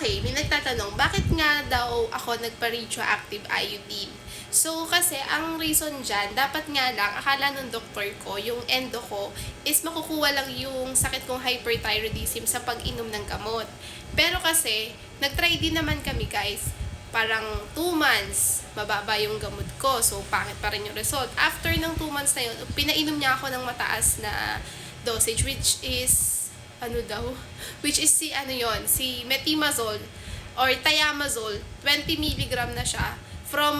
Okay, may nagtatanong, bakit nga daw ako nagpa-radioactive iodine? So, kasi ang reason dyan, dapat nga lang, akala nung doktor ko, yung endo ko, is makukuha lang yung sakit kong hyperthyroidism sa pag-inom ng gamot. Pero kasi, nag-try din naman kami guys, parang 2 months, mababa yung gamot ko. So, pangit pa rin yung result. After ng 2 months na yun, pinainom niya ako ng mataas na dosage, which is si metimazole or thiamazole, 20 milligram na siya. From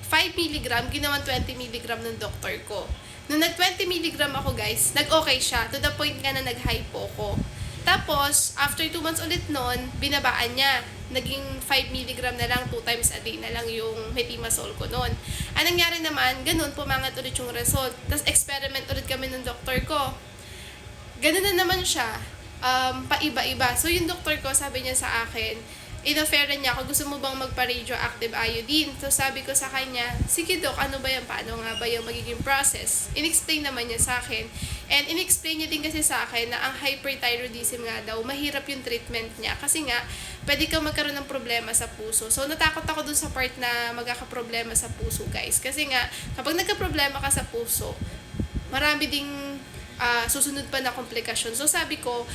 5 milligram, ginawan 20 milligram ng doktor ko. Nung nag 20 milligram ako guys, nag-okay siya, to the point nga na nag-hypo ko. Tapos, after 2 months ulit nun, binabaan niya. Naging 5 milligram na lang, 2 times a day na lang yung metimazole ko nun. Anong nangyari naman, ganun, pumangat ulit yung result. Tapos, experiment ulit kami ng doktor ko. Ganun na naman siya, paiba-iba. So, yung doktor ko, sabi niya sa akin, in-offeran niya ako, gusto mo bang magpa-radioactive iodine? So, sabi ko sa kanya, sige dok, ano ba yan? Paano nga ba yung magiging process? In-explain naman niya sa akin. And in-explain niya din kasi sa akin na ang hyperthyroidism nga daw, mahirap yung treatment niya. Kasi nga, pwede kang magkaroon ng problema sa puso. So, natakot ako dun sa part na magkakaproblema sa puso, guys. Kasi nga, kapag nagka-problema ka sa puso, marami ding susunod pa na komplikasyon. So, sabi ko,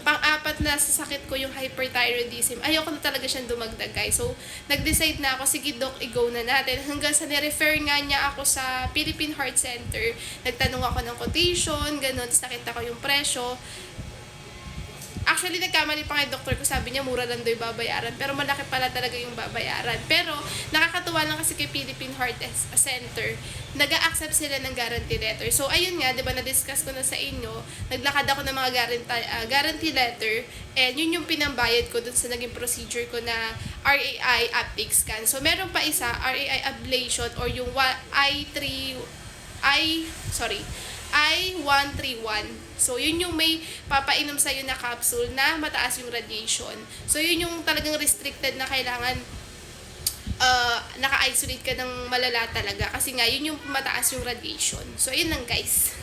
pang-apat na sasakit ko yung hyperthyroidism. Ayoko na talaga siyang dumagdag, guys. So, nag-decide na ako, sige doc, i-go na natin. Hanggang sa ni-refer nga niya ako sa Philippine Heart Center. Nagtanong ako ng quotation, ganun. Tapos nakita ko yung presyo. Actually, nagkamali pa nga yung doktor ko, sabi niya mura lang daw yung babayaran, pero malaki pala talaga yung babayaran. Pero nakakatuwa lang kasi kay Philippine Heart Center, nag-a-accept sila ng guarantee letter. So ayun nga, 'di ba, na-discuss ko na sa inyo, naglakad ako ng mga guarantee letter, and yun yung pinambayad ko dun sa naging procedure ko na RAI uptake scan. So meron pa isa, RAI ablation, or yung I-131. So, yun yung may papainom sa'yo na capsule na mataas yung radiation. So, yun yung talagang restricted na kailangan naka-isolate ka ng malala talaga. Kasi nga, yun yung mataas yung radiation. So, yun lang guys.